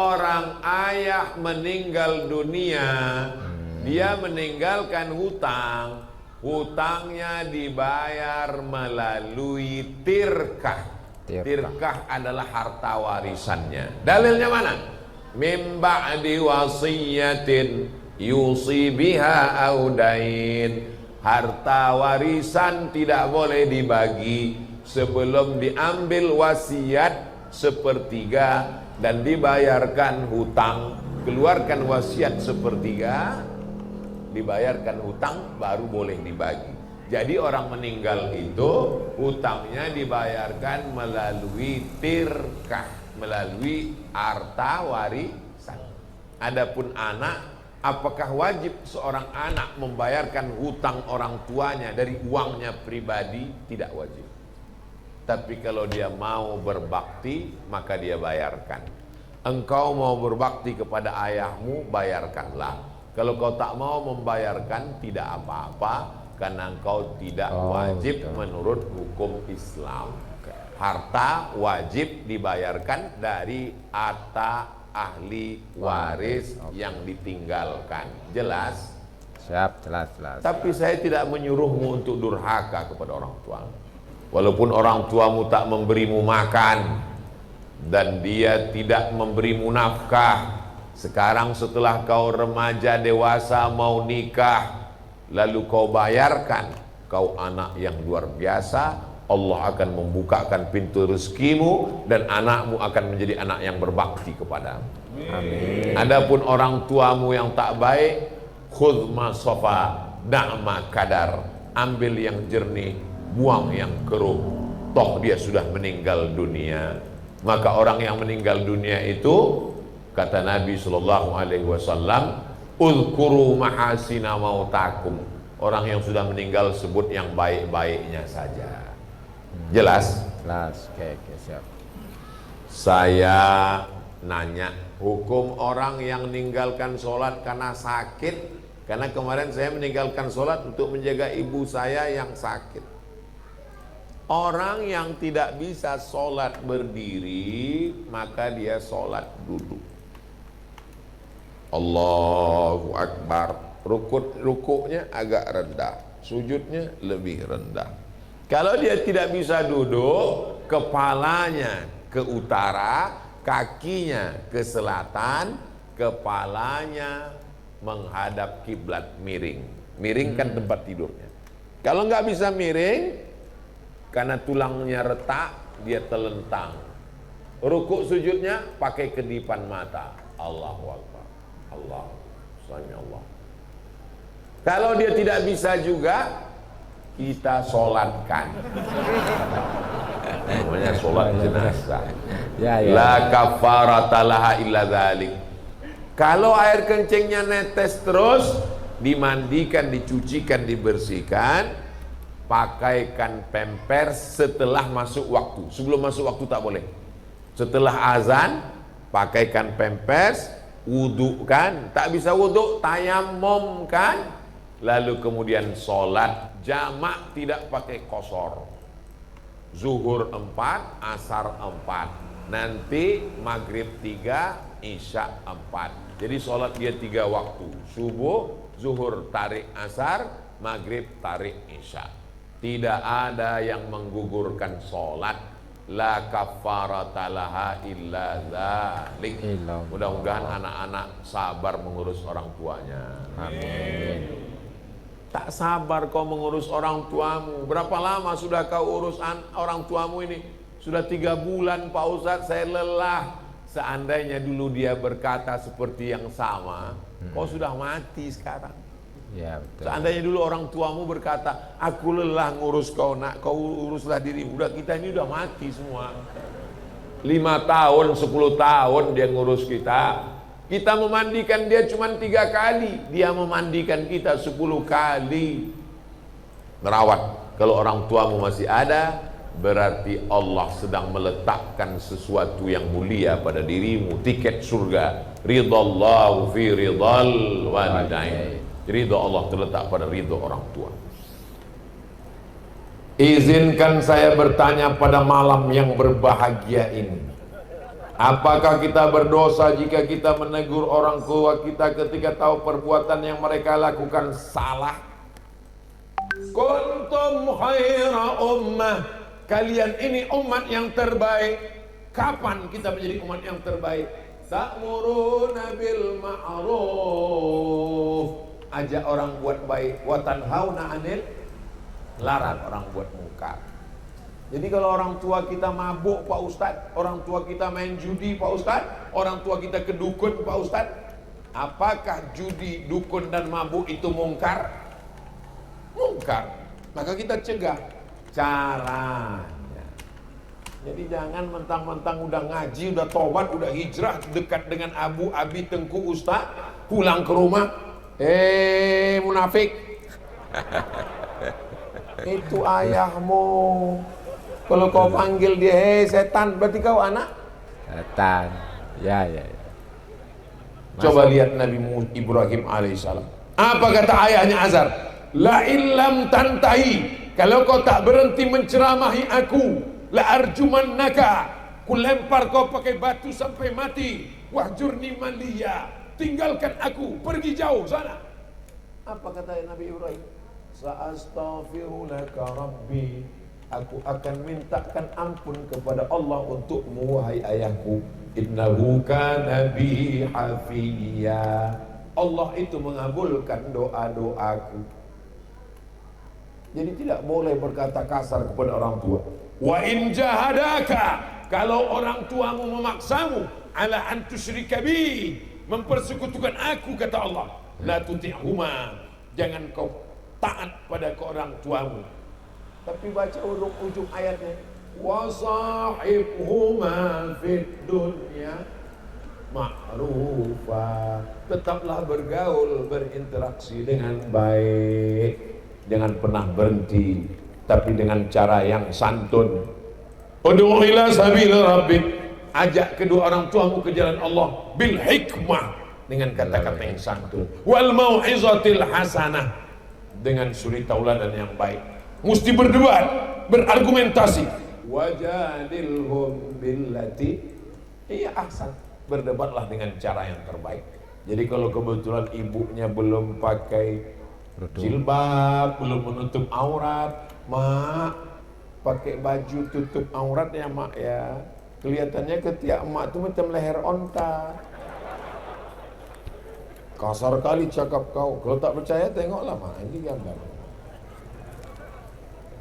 seorang ayah meninggal dunia, dia meninggalkan hutang, hutangnya dibayar melalui tirkah. Tirkah adalah harta warisannya. Dalilnya mana? Mim ba'di wasiyatin yusi biha audain. Harta warisan tidak boleh dibagi sebelum diambil wasiat sepertiga dan dibayarkan hutang. Keluarkan wasiat sepertiga, dibayarkan hutang, baru boleh dibagi. Jadi orang meninggal itu hutangnya dibayarkan melalui tirkah, melalui harta warisan. Adapun anak, apakah wajib seorang anak membayarkan hutang orang tuanya dari uangnya pribadi? Tidak wajib. Tapi kalau dia mau berbakti, maka dia bayarkan. Engkau mau berbakti kepada ayahmu, bayarkanlah. Kalau kau tak mau membayarkan, tidak apa-apa, karena engkau tidak wajib menurut hukum Islam. Harta wajib dibayarkan dari harta ahli waris yang ditinggalkan. Jelas? Siap, jelas. Tapi saya tidak menyuruhmu untuk durhaka kepada orang tua. Walaupun orang tuamu tak memberimu makan dan dia tidak memberimu nafkah, sekarang setelah kau remaja dewasa mau nikah, lalu kau bayarkan, kau anak yang luar biasa, Allah akan membukakan pintu rezekimu dan anakmu akan menjadi anak yang berbakti kepadamu. Amin. Adapun orang tuamu yang tak baik, khudh ma safa da'ma kadar, ambil yang jernih, buang yang keruh, toh dia sudah meninggal dunia. Maka orang yang meninggal dunia itu, kata Nabi SAW, uzkuru mahasina mautakum. Orang yang sudah meninggal sebut yang baik-baiknya saja. Jelas? Jelas, oke, siap. Saya nanya, hukum orang yang meninggalkan sholat karena sakit. Karena kemarin saya meninggalkan sholat untuk menjaga ibu saya yang sakit. Orang yang tidak bisa sholat berdiri, maka dia sholat duduk. Allahu Akbar. Rukuknya agak rendah, sujudnya lebih rendah. Kalau dia tidak bisa duduk, kepalanya ke utara, kakinya ke selatan, kepalanya menghadap kiblat, miring. Miringkan tempat tidurnya. Kalau nggak bisa miring, karena tulangnya retak, dia telentang. Rukuk sujudnya pakai kedipan mata. Allahu Akbar. Allah. Allah. Kalau dia tidak bisa juga, kita sholatkan. Namanya sholat jenazah. La kafarata laha illa dzalik. Kalau air kencingnya netes terus, dimandikan, dicucikan, dibersihkan, pakaikan pampers setelah masuk waktu. Sebelum masuk waktu tak boleh. Setelah azan, pakaikan pampers, wudukan. Tak bisa wuduk, tayamum kan. Lalu kemudian sholat jamak, tidak pakai qashar. Zuhur 4, asar 4. Nanti maghrib 3, isya 4. Jadi sholat dia 3 waktu. Subuh, zuhur, tarik asar, maghrib, tarik isya. Tidak ada yang menggugurkan sholat. La kafarata laha illa dzalik. Mudah-mudahan anak-anak sabar mengurus orang tuanya. Amin. Tak sabar kau mengurus orang tuamu. Berapa lama sudah kau urus orang tuamu ini? Sudah 3 bulan Pak Ustadz, saya lelah. Seandainya dulu dia berkata seperti yang sama, kau sudah mati sekarang. Ya, betul. Seandainya dulu orang tuamu berkata, aku lelah ngurus kau nak, kau uruslah diri. Udah, kita ini udah mati semua. 5 tahun, 10 tahun dia ngurus kita. Kita memandikan dia cuma 3 kali, dia memandikan kita 10 kali. Merawat. Kalau orang tuamu masih ada, berarti Allah sedang meletakkan sesuatu yang mulia pada dirimu. Tiket surga. Ridallahu fi ridal walidain. Ridho Allah terletak pada ridho orang tua. Izinkan saya bertanya pada malam yang berbahagia ini. Apakah kita berdosa jika kita menegur orang tua kita ketika tahu perbuatan yang mereka lakukan salah? Kuntum khaira ummah, kalian ini umat yang terbaik. Kapan kita menjadi umat yang terbaik? Ta'muruna bil ma'ruf, ajak orang buat baik, wa tanhauna 'anil, larang orang buat munkar. Jadi kalau orang tua kita mabuk Pak Ustadz, orang tua kita main judi Pak Ustadz, orang tua kita kedukun Pak Ustadz, apakah judi, dukun dan mabuk itu mungkar? Mungkar. Maka kita cegah. Caranya, jadi jangan mentang-mentang udah ngaji, udah tobat, udah hijrah, dekat dengan Abu Abi Tengku Ustadz, pulang ke rumah, munafik, itu ayahmu. Kalau kau panggil dia, hei setan, berarti kau anak Setan. Ya. Coba lihat Nabi Ibrahim alaihissalam. Apa kata ayahnya Azar? La illam tantahi, kalau kau tak berhenti menceramahi aku, la arjumannaka, ku lempar kau pakai batu sampai mati. Wahjurni maliya, tinggalkan aku, pergi jauh sana. Apa kata Nabi Ibrahim? Sa'astaghfirulaka rabbi, aku akan mintakan ampun kepada Allah untukmu wahai ayahku. Innahu kana bi hafiya, Allah itu mengabulkan doa-doaku. Jadi tidak boleh berkata kasar kepada orang tua. Wa in jahadaka, kalau orang tuamu memaksamu, ala an tusyrika bi, mempersekutukan aku, kata Allah, la tuti'huma, jangan kau taat pada ke orang tuamu. Tapi baca ujung ayatnya, wasahibhuma fid dunya ma'rufa, tetaplah bergaul, berinteraksi dengan baik, jangan pernah berhenti, tapi dengan cara yang santun. Ud'u ila sabil rabbik, ajak kedua orang tuamu ke jalan Allah bil hikmah, dengan kata-kata yang santun, wal mau'izatil hasanah, dengan suri tauladan yang baik. Mesti berdebat, berargumentasi. Wajadilhum billati hiya ahsan, berdebatlah dengan cara yang terbaik. Jadi kalau kebetulan ibunya belum pakai jilbab, belum menutup aurat, mak pakai baju tutup aurat ya mak ya, kelihatannya ketiak emak itu macam leher onta. Kasar kali cakap kau. Kalau tak percaya tengoklah mak, ini gambar.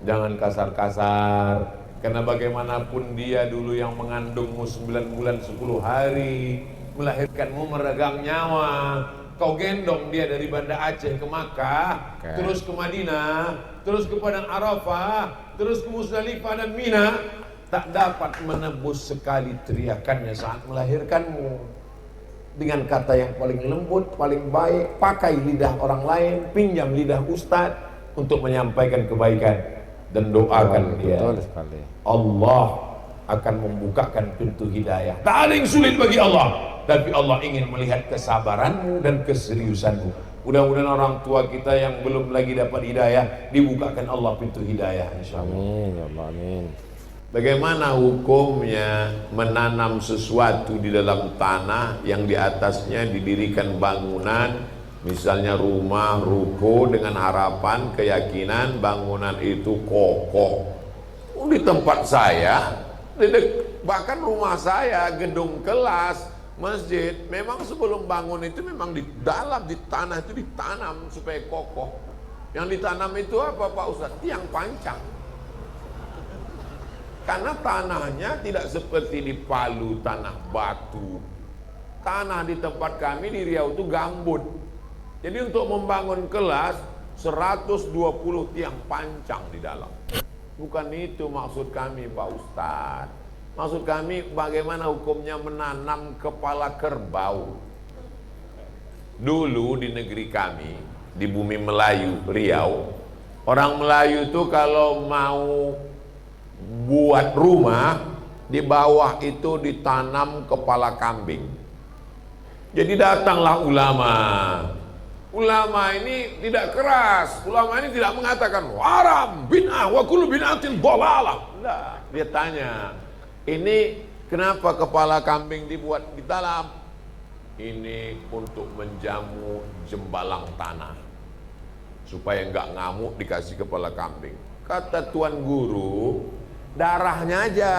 Jangan kasar-kasar, karena bagaimanapun dia dulu yang mengandungmu 9 bulan 10 hari, melahirkanmu meregang nyawa. Kau gendong dia dari Banda Aceh ke Makkah, terus ke Madinah, terus ke Padang Arafah, terus ke Musdalifah dan Mina, tak dapat menebus sekali teriakannya saat melahirkanmu. Dengan kata yang paling lembut, paling baik, pakai lidah orang lain, pinjam lidah ustadz untuk menyampaikan kebaikan. Dan doakan dia, Allah akan membukakan pintu hidayah. Tak ada yang sulit bagi Allah, tapi Allah ingin melihat kesabaranmu dan keseriusanmu. Mudah-mudahan orang tua kita yang belum lagi dapat hidayah, dibukakan Allah pintu hidayah, insyaallah. Amin ya Allah, amin. Bagaimana hukumnya menanam sesuatu di dalam tanah yang di atasnya didirikan bangunan, misalnya rumah, ruko, dengan harapan, keyakinan bangunan itu kokoh. Di tempat saya, bahkan rumah saya, gedung kelas, masjid, memang sebelum bangun itu memang di dalam, di tanah itu ditanam supaya kokoh. Yang ditanam itu apa Pak Ustaz? Tiang pancang. Karena tanahnya tidak seperti di Palu, tanah batu. Tanah di tempat kami di Riau itu gambut. Jadi untuk membangun kelas 120 tiang pancang di dalam. Bukan itu maksud kami Pak Ustadz. Maksud kami bagaimana hukumnya menanam kepala kerbau. Dulu di negeri kami, di bumi Melayu, Riau, orang Melayu itu kalau mau buat rumah, di bawah itu ditanam kepala kambing. Jadi datanglah ulama. Ulama ini tidak keras, ulama ini tidak mengatakan haram, bid'ah, wa kullu bid'atin dhalalah. Nah, dia tanya, ini Kenapa kepala kambing dibuat di dalam? Ini untuk menjamu jembalang tanah, supaya nggak ngamuk dikasih kepala kambing. Kata Tuan Guru, darahnya aja,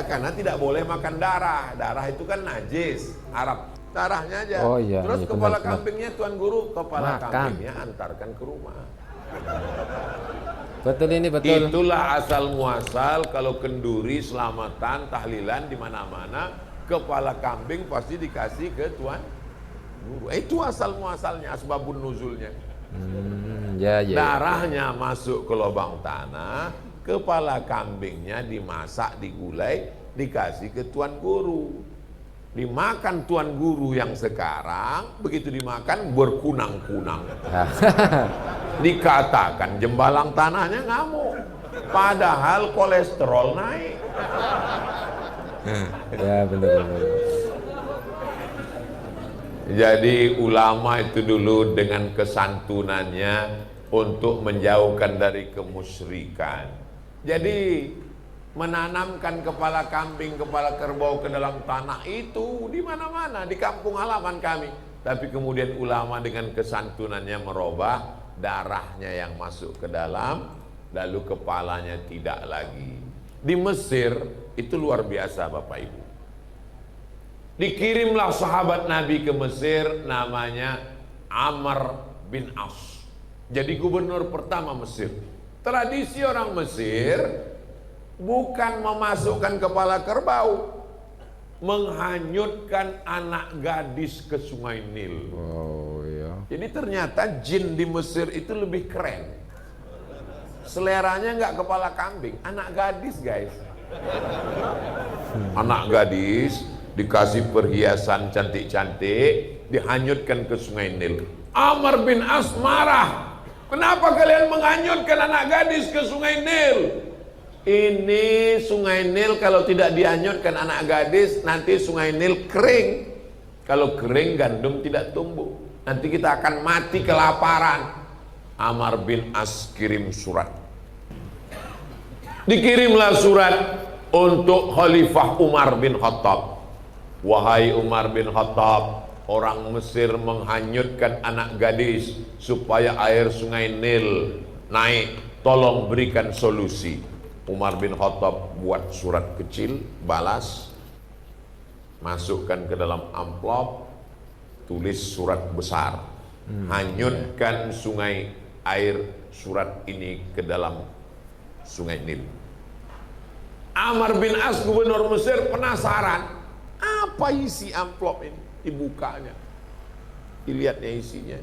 karena tidak boleh makan darah. Darah itu kan najis, Arab. Darahnya aja. Oh iya, Terus iya, kepala benar. kambingnya Tuan Guru, kepala Makan. kambingnya antarkan ke rumah. Betul ini, betul. Itulah asal muasal kalau kenduri, selamatan, tahlilan di mana-mana, kepala kambing pasti dikasih ke Tuan Guru. Itu asal muasalnya, asbabun nuzulnya. Ya, ya. Darahnya masuk ke lubang tanah, kepala kambingnya dimasak, digulai, dikasih ke Tuan Guru. Dimakan Tuan Guru yang sekarang, begitu dimakan berkunang-kunang. Dikatakan jembalang tanahnya ngamuk, padahal kolesterol naik. Ya, benar-benar. Jadi ulama itu dulu dengan kesantunannya untuk menjauhkan dari kemusyrikan. Jadi menanamkan kepala kambing, kepala kerbau ke dalam tanah itu di mana-mana di kampung halaman kami. Tapi kemudian ulama dengan kesantunannya merubah darahnya yang masuk ke dalam, lalu kepalanya tidak lagi. Di Mesir itu luar biasa Bapak Ibu. Dikirimlah sahabat Nabi ke Mesir, namanya Amr bin As. Jadi gubernur pertama Mesir. Tradisi orang Mesir bukan memasukkan kepala kerbau, menghanyutkan anak gadis ke Sungai Nil. Oh iya. Jadi ternyata jin di Mesir itu lebih keren. Seleranya nggak kepala kambing, anak gadis guys. Anak gadis dikasih perhiasan cantik-cantik, dihanyutkan ke Sungai Nil. Amr bin As marah. Kenapa kalian menghanyutkan anak gadis ke Sungai Nil? Ini Sungai Nil kalau tidak dihanyutkan anak gadis, nanti Sungai Nil kering. Kalau kering gandum tidak tumbuh. Nanti kita akan mati kelaparan. Amr bin As kirim surat. Dikirimlah surat untuk Khalifah Umar bin Khattab. Wahai Umar bin Khattab, orang Mesir menghanyutkan anak gadis supaya air Sungai Nil naik. Tolong berikan solusi. Umar bin Khattab buat surat kecil, balas, masukkan ke dalam amplop, tulis surat besar, hanyutkan sungai air surat ini ke dalam Sungai Nil. Amr bin As gubernur Mesir penasaran, apa isi amplop ini? Dibukanya, dilihatnya isinya.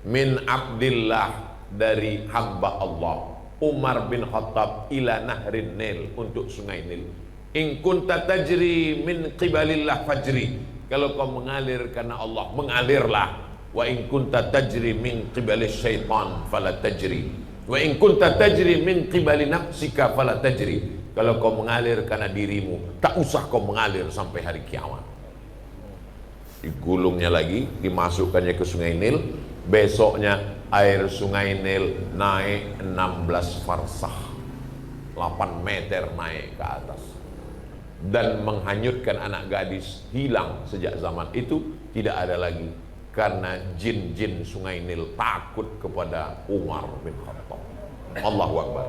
Min Abdillah, dari hamba Allah, Umar bin Khattab, ila nahrin Nil, untuk Sungai Nil. In kunta tajri min qibalillah fajri, kalau kau mengalir karena Allah, mengalirlah. Wa in kunta tajri min qibalis syaitan fala tajri, wa in kunta tajri min qibali nafsika fala tajri, kalau kau mengalir karena dirimu, tak usah kau mengalir sampai hari kiamat. Digulungnya lagi, dimasukkannya ke Sungai Nil. Besoknya air Sungai Nil naik 16 farsah, 8 meter naik ke atas, dan menghanyutkan anak gadis. Hilang sejak zaman itu, tidak ada lagi, karena jin-jin Sungai Nil takut kepada Umar bin Khattab. Allahu Akbar.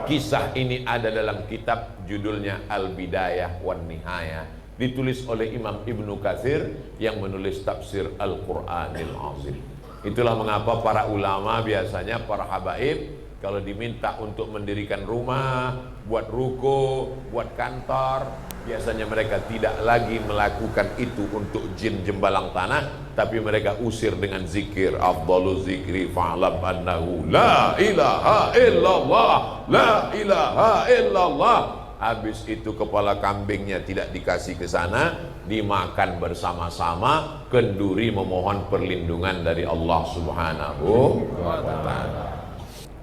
Kisah ini ada dalam kitab judulnya Al-Bidayah wan Nihayah, ditulis oleh Imam Ibnu Katsir yang menulis tafsir Al-Qur'anil Azim. Itulah mengapa para ulama biasanya, para habaib, kalau diminta untuk mendirikan rumah, buat ruko, buat kantor, biasanya mereka tidak lagi melakukan itu untuk jin jembalang tanah, tapi mereka usir dengan zikir. Afdhalu zikri fa'lam annahu la ilaha illallah, la ilaha illallah. Habis itu kepala kambingnya tidak dikasih ke sana, dimakan bersama-sama. Kenduri memohon perlindungan dari Allah Subhanahu wa ta'ala.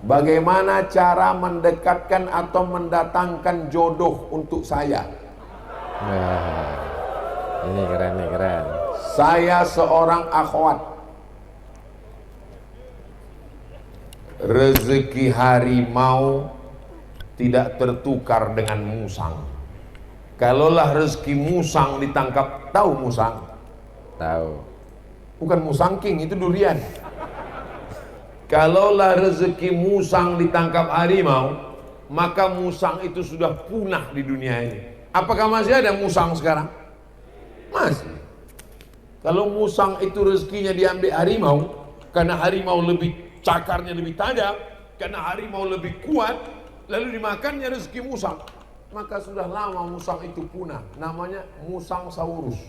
Bagaimana cara mendekatkan atau mendatangkan jodoh untuk saya? Nah, ini keren nih, keren. Saya seorang akhwat. Rezeki harimau tidak tertukar dengan musang. Kalaulah rezeki musang ditangkap, tahu musang? Tahu. Bukan musang king, itu durian. Kalaulah rezeki musang ditangkap harimau, maka musang itu sudah punah di dunia ini. Apakah masih ada musang sekarang? Masih. Kalau musang itu rezekinya diambil harimau, karena harimau lebih cakarnya lebih tajam, karena harimau lebih kuat, lalu dimakannya rezeki musang, maka sudah lama musang itu punah. Namanya musang saurus.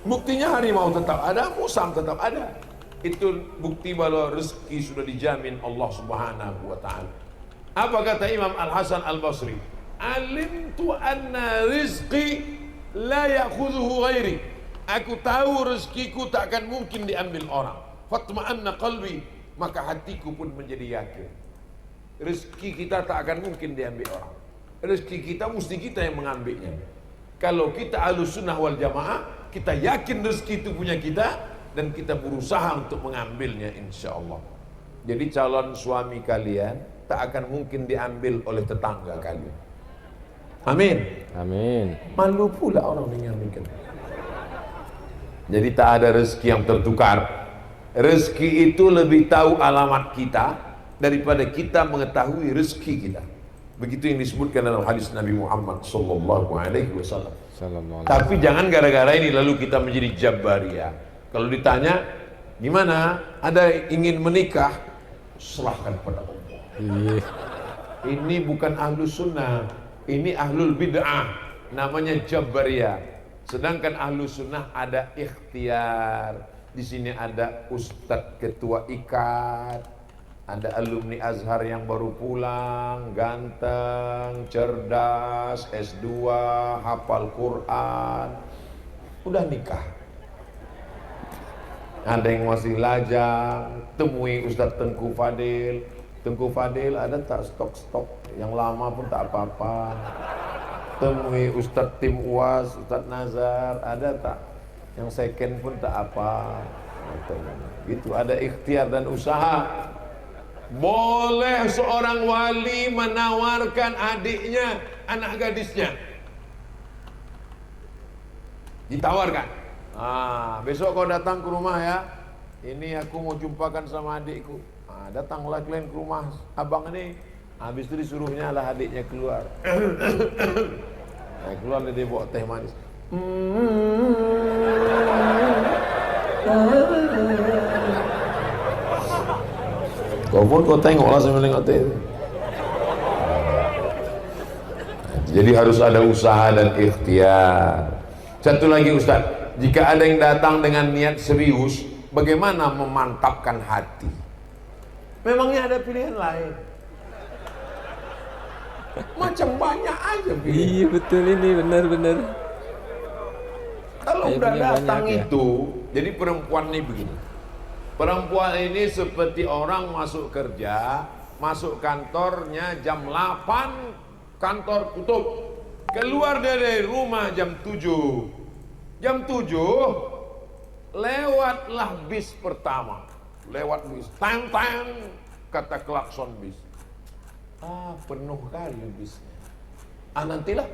Buktinya harimau tetap ada, musang tetap ada. Itu bukti bahwa rezeki sudah dijamin Allah Subhanahu wa ta'ala. Apa kata Imam Al-Hasan Al-Basri? Alimtu anna rizqi la ya'khudhuhu ghairi. Aku tahu rezekiku tak akan mungkin diambil orang. Fatma'anna qalbi, maka hatiku pun menjadi yakin. Rezeki kita tak akan mungkin diambil orang. Rezeki kita mesti kita yang mengambilnya. Kalau kita Ahlus Sunnah wal Jamaah, kita yakin rezeki itu punya kita dan kita berusaha untuk mengambilnya, insya Allah. Jadi calon suami kalian tak akan mungkin diambil oleh tetangga kalian. Amin. Amin. Malu pula orang mengambilkan. Jadi tak ada rezeki yang tertukar. Rezeki itu lebih tahu alamat kita daripada kita mengetahui rezeki kita. Begitu yang disebutkan dalam hadis Nabi Muhammad sallallahu alaihi wasallam. Tapi jangan gara-gara ini lalu kita menjadi Jabariyah. Kalau ditanya gimana, ada ingin menikah, serahkan pada Allah. Ini bukan Ahlus Sunnah, ini Ahlul Bid'ah, namanya Jabariyah. Sedangkan Ahlus Sunnah ada ikhtiar. Di sini ada Ustadz Ketua Ikat, ada alumni Azhar yang baru pulang, ganteng, cerdas, S2, hafal Quran, udah nikah. Ada yang masih lajang, temui Ustadz Tengku Fadil. Tengku Fadil ada tak stok-stok yang lama pun tak apa-apa. Temui Ustadz Tim Uas, Ustadz Nazar, ada tak yang second pun tak apa. Gitu, ada ikhtiar dan usaha. Boleh seorang wali menawarkan adiknya, anak gadisnya, ditawarkan. Besok kau datang ke rumah ya. Ini aku mau jumpakan sama adikku. Datanglah kalian ke rumah abang ini. Habis itu disuruhnya lah adiknya keluar. Keluar dia bawa teh manis. Kau pun kau tengoklah sambil nengok teh. Jadi harus ada usaha dan ikhtiar. Satu lagi Ustaz, jika ada yang datang dengan niat serius, bagaimana memantapkan hati? Memangnya ada pilihan lain? Macam banyak aja pilihan. Iya betul, ini benar-benar. Kalau udah datang itu, jadi perempuan ini begini. Perempuan ini seperti orang masuk kerja, masuk kantornya jam 8, kantor tutup. Keluar dari rumah jam 7. Jam 7 lewatlah bis pertama. Lewat bis, tang-tang, kata klakson bis. Penuh kali bisnya. Nantilah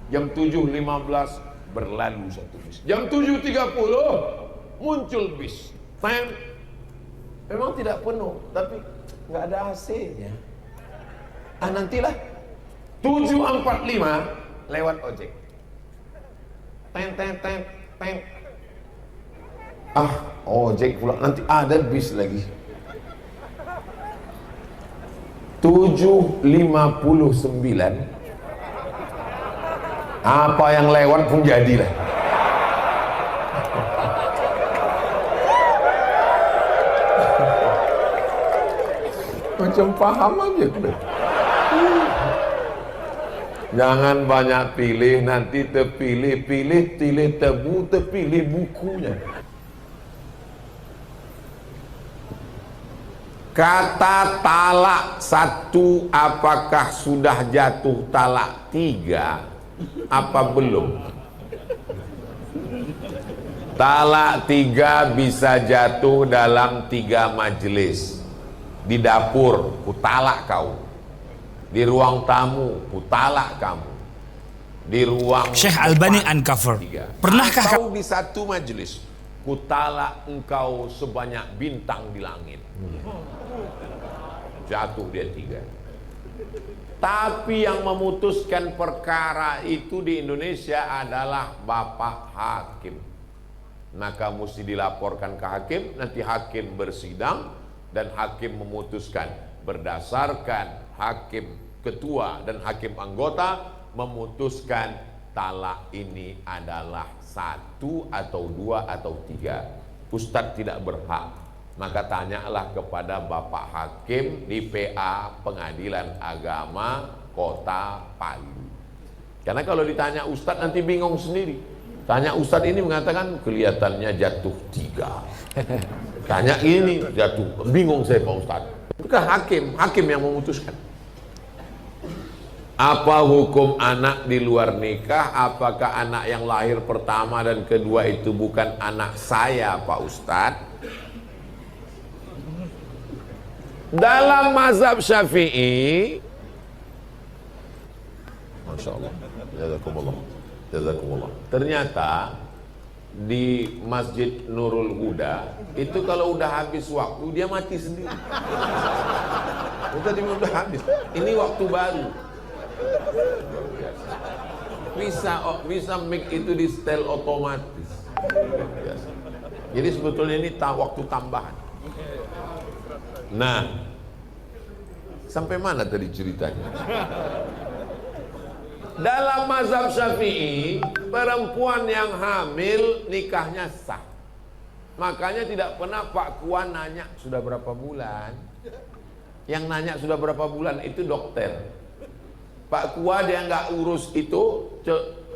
jam 7.15 berlalu satu bis. Jam 7.30 muncul bis. Tang. Memang tidak penuh, tapi nggak ada AC-nya. Nantilah 7.45 lewat ojek. Teng. Ojek pula, nanti ada bis lagi. 7.59 apa yang lewat pun jadilah. Macam paham aja udah. Jangan banyak pilih, nanti terpilih-pilih, pilih tebu, terpilih bukunya. Kata talak 1, apakah sudah jatuh talak 3? Apa belum? Talak 3 bisa jatuh dalam 3 majelis. Di dapur, ku talak kau. Di ruang tamu, kutalak kamu. Di ruang Syekh Albani uncover. Pernahkah atau di satu majelis, kutalak engkau sebanyak bintang di langit. Jatuh dia 3. Tapi yang memutuskan perkara itu di Indonesia adalah Bapak Hakim. Maka mesti dilaporkan ke hakim, nanti hakim bersidang dan hakim memutuskan berdasarkan hakim ketua dan hakim anggota memutuskan talak ini adalah 1 atau 2 atau 3. Ustadz tidak berhak, maka tanyalah kepada Bapak Hakim di PA Pengadilan Agama Kota Palu. Karena kalau ditanya Ustadz nanti bingung sendiri. Tanya Ustadz ini mengatakan kelihatannya jatuh 3. Tanya ini jatuh, bingung saya Pak Ustadz. Itu kan hakim yang memutuskan. Apa hukum anak di luar nikah? Apakah anak yang lahir pertama dan kedua itu bukan anak saya Pak Ustadz? Dalam mazhab Syafi'i, Masya Allah, jazakumullah. Ternyata di Masjid Nurul Huda itu kalau udah habis waktu dia mati sendiri. Tadi udah habis. Ini waktu baru. Bisa mic itu di setel otomatis. Jadi sebetulnya ini waktu tambahan. Nah, sampai mana tadi ceritanya? Dalam mazhab Syafi'i, perempuan yang hamil nikahnya sah. Makanya tidak pernah Pak Kuan nanya sudah berapa bulan. Yang nanya sudah berapa bulan itu dokter. Pak Kua dia nggak urus itu,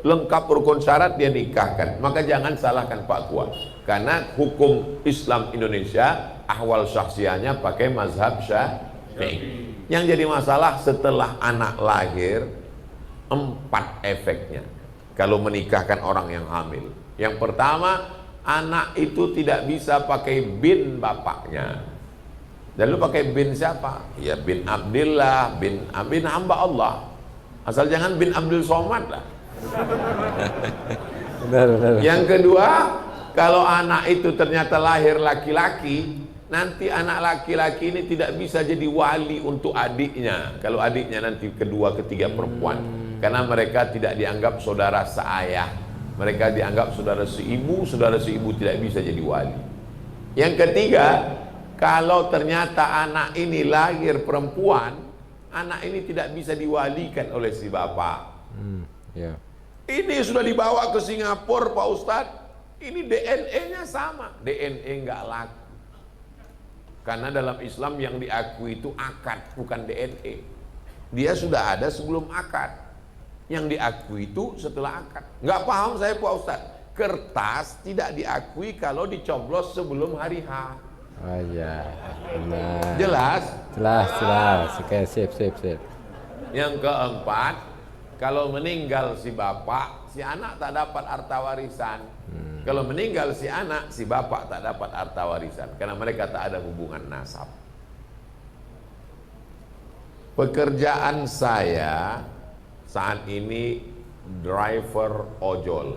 lengkap rukun syarat dia nikahkan. Maka jangan salahkan Pak Kua. Karena hukum Islam Indonesia ahwal syakhsiahnya pakai mazhab Syafi'i. Yang jadi masalah setelah anak lahir 4 efeknya kalau menikahkan orang yang hamil. Yang pertama, anak itu tidak bisa pakai bin bapaknya. Dan lu pakai bin siapa? Ya bin Abdillah, bin hamba Allah. Asal jangan bin Abdul Somad lah. Benar. Yang kedua, kalau anak itu ternyata lahir laki-laki, nanti anak laki-laki ini tidak bisa jadi wali untuk adiknya. Kalau adiknya nanti kedua, ketiga perempuan. Karena mereka tidak dianggap saudara seayah. Mereka dianggap saudara seibu tidak bisa jadi wali. Yang ketiga, kalau ternyata anak ini lahir perempuan, anak ini tidak bisa diwalikan oleh si bapak. Ya. Ini sudah dibawa ke Singapura Pak Ustadz. Ini DNA-nya sama. DNA nggak laku. Karena dalam Islam yang diakui itu akad, bukan DNA. Dia sudah ada sebelum akad. Yang diakui itu setelah akad. Nggak paham saya Pak Ustadz. Kertas tidak diakui kalau dicoblos sebelum hari H. Oh iya, benar. Jelas? Jelas. Oke, sip. Yang keempat, kalau meninggal si bapak, si anak tak dapat harta warisan. Kalau meninggal si anak, si bapak tak dapat harta warisan. Karena mereka tak ada hubungan nasab. Pekerjaan saya saat ini driver ojol.